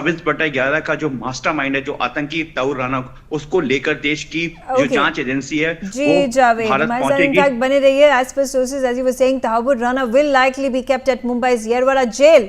24/11 का जो मास्टरमाइंड है, जो आतंकी तौर राना, उसको लेकर देश की जो Okay. जांच एजेंसी है वो जी Javed, भारत हमारे साथ पहुंचेगी। इनफैक्ट बने रहिए. As per sources, as you were saying, Tahabur Rana will likely be kept at Mumbai's Yerwada jail.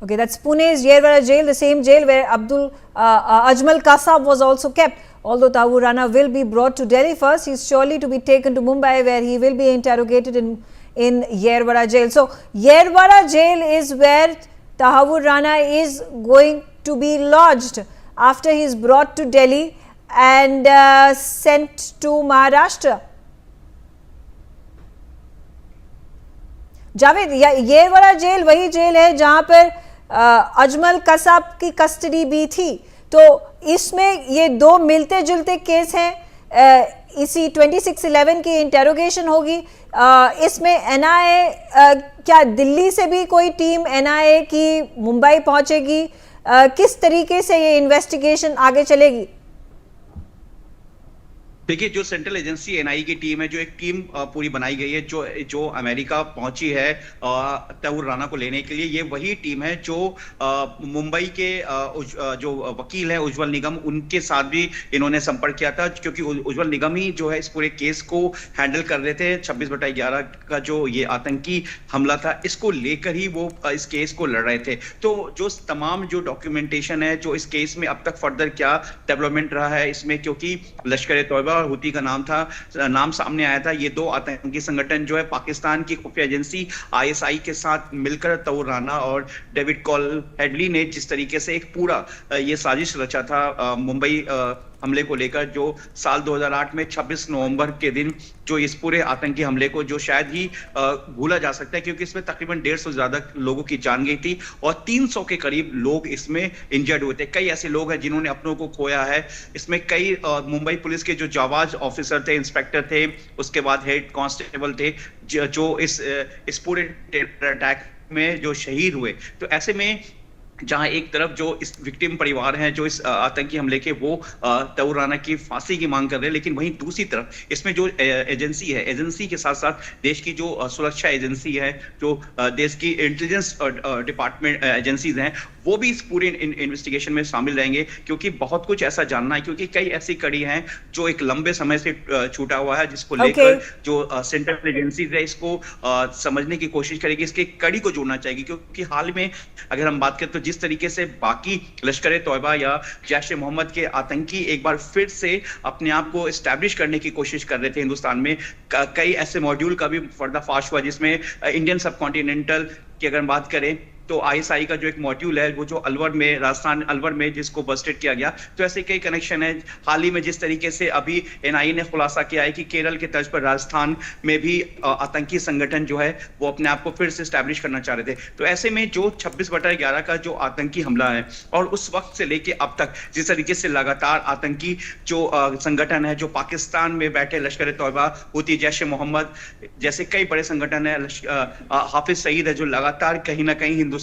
Okay, that's Pune's Yerwada jail, the same jail where Ajmal Kasab was also kept. Although Tahabur Rana will be brought to Delhi first, he is surely to be taken to Mumbai where he will be interrogated in Yerwada jail. So, Yerwada jail is where Tahabur Rana is going to be lodged after he is brought to Delhi and sent to Maharashtra. Javed, ये वाला jail वही jail है जहां पर अजमल कसाब की custody भी थी. तो इसमें ये दो मिलते जुलते केस हैं. इसी 2611 की इंटेरोगेशन होगी. इसमें एनआईए, क्या दिल्ली से भी कोई टीम एनआईए की मुंबई पहुंचेगी? किस तरीके से ये इन्वेस्टिगेशन आगे चलेगी? देखिए, जो सेंट्रल एजेंसी एनआई की टीम है, जो एक टीम पूरी बनाई गई है, जो जो अमेरिका पहुंची है तौर राना को लेने के लिए, ये वही टीम है जो मुंबई के जो वकील है उज्जवल निगम, उनके साथ भी इन्होंने संपर्क किया था, क्योंकि उज्जवल निगम ही जो है इस पूरे केस को हैंडल कर रहे थे. 26/11 का जो ये आतंकी हमला था, इसको लेकर ही वो इस केस को लड़ रहे थे. तो जो तमाम जो डॉक्यूमेंटेशन है, जो इस केस में अब तक फर्दर क्या डेवलपमेंट रहा है इसमें, क्योंकि लश्कर तौबा और हुती का नाम सामने आया था. ये दो आतंकी संगठन जो है पाकिस्तान की खुफिया एजेंसी आईएसआई के साथ मिलकर तौर राना और डेविड कॉल हेडली ने जिस तरीके से एक पूरा ये साजिश रचा था मुंबई हमले को लेकर, जो साल 2008 में 26 नवंबर के दिन जो इस पूरे आतंकी हमले को जो शायद ही भूला जा सकता है, क्योंकि इसमें तकरीबन 150 से ज्यादा लोगों की जान गई थी और 300 के करीब लोग इसमें इंजर्ड हुए थे. कई ऐसे लोग हैं जिन्होंने अपनों को खोया है. इसमें कई मुंबई पुलिस के जो जाबाज ऑफिसर थे, इंस्पेक्टर थे, उसके बाद हेड कांस्टेबल थे, जो इस पूरे टेरर अटैक में जो शहीद हुए. तो ऐसे में जहां एक तरफ जो इस विक्टिम परिवार हैं, जो इस आतंकी हमले के, वो तौर राना की फांसी की मांग कर रहे हैं, लेकिन वहीं दूसरी तरफ इसमें जो एजेंसी है, एजेंसी के साथ साथ देश की जो सुरक्षा एजेंसी है, जो देश की इंटेलिजेंस डिपार्टमेंट एजेंसीज हैं, वो भी इस पूरे इन्वेस्टिगेशन में शामिल रहेंगे, क्योंकि बहुत कुछ ऐसा जानना है, क्योंकि कई ऐसी कड़ी हैं जो एक लंबे समय से छूटा हुआ है, जिसको लेकर जो सेंट्रल एजेंसीज है इसको समझने की कोशिश करेगी, इसके कड़ी को जोड़ना चाहिए. क्योंकि हाल में अगर हम बात करें तो जिस तरीके से बाकी लश्कर तौबा या जैश ए मोहम्मद के आतंकी एक बार फिर से अपने आप को एस्टैब्लिश करने की कोशिश कर रहे थे हिंदुस्तान में, कई ऐसे मॉड्यूल का भी पर्दाफाश हुआ, जिसमें इंडियन सबकॉन्टिनेंटल की अगर हम बात करें तो आईएसआई का जो एक मॉड्यूल है, वो जो अलवर में, राजस्थान अलवर में, जिसको बस्टेड किया गया. तो ऐसे कई कनेक्शन है. हाल ही में जिस तरीके से अभी एनआईए ने खुलासा किया है कि केरल के तर्ज पर राजस्थान में भी आतंकी संगठन जो है वो अपने आप को फिर से स्टैब्लिश करना चाह रहे थे. तो ऐसे में जो 26/11 का जो आतंकी हमला है, और उस वक्त से लेके अब तक जिस तरीके से लगातार आतंकी जो संगठन है, जो पाकिस्तान में बैठे लश्कर तौबा, हुती, जैश ए मोहम्मद जैसे कई बड़े संगठन है, हाफिज सईद है, जो लगातार कहीं ना कहीं हिंदुस्तान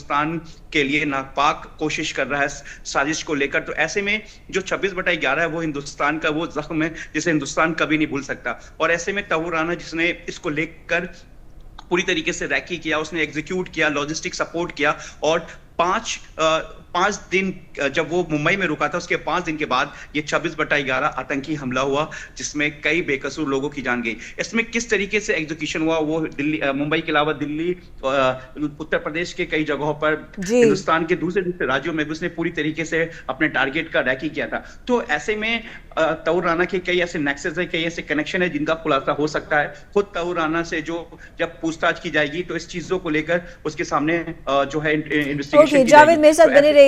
के लिए नापाक कोशिश कर रहा है साजिश को लेकर. तो ऐसे में जो 26/11 है वो हिंदुस्तान का वो जख्म है जिसे हिंदुस्तान कभी नहीं भूल सकता. और ऐसे में तौर राना, जिसने इसको लेकर पूरी तरीके से रैकी किया, उसने एग्जीक्यूट किया, लॉजिस्टिक सपोर्ट किया, और पांच दिन जब वो मुंबई में रुका था, उसके 5 दिन के बाद ये 26/11 आतंकी हमला हुआ, जिसमें कई बेकसूर लोगों की जान गई. इसमें किस तरीके से एग्जीक्यूशन हुआ, वो दिल्ली, मुंबई के अलावा दिल्ली, उत्तर प्रदेश के कई जगहों पर, हिंदुस्तान के दूसरे दूसरे राज्यों में भी उसने पूरी तरीके से अपने टारगेट का रैकी किया था. तो ऐसे में तौर राना के कई ऐसे नेक्सस है, कई ऐसे कनेक्शन है जिनका खुलासा हो सकता है. खुद तौर राना से जो जब पूछताछ की जाएगी तो इस चीजों को लेकर उसके सामने जो है इन्वेस्टिगेशन की जाएगी. जावेद मेरे साथ बने रहिए.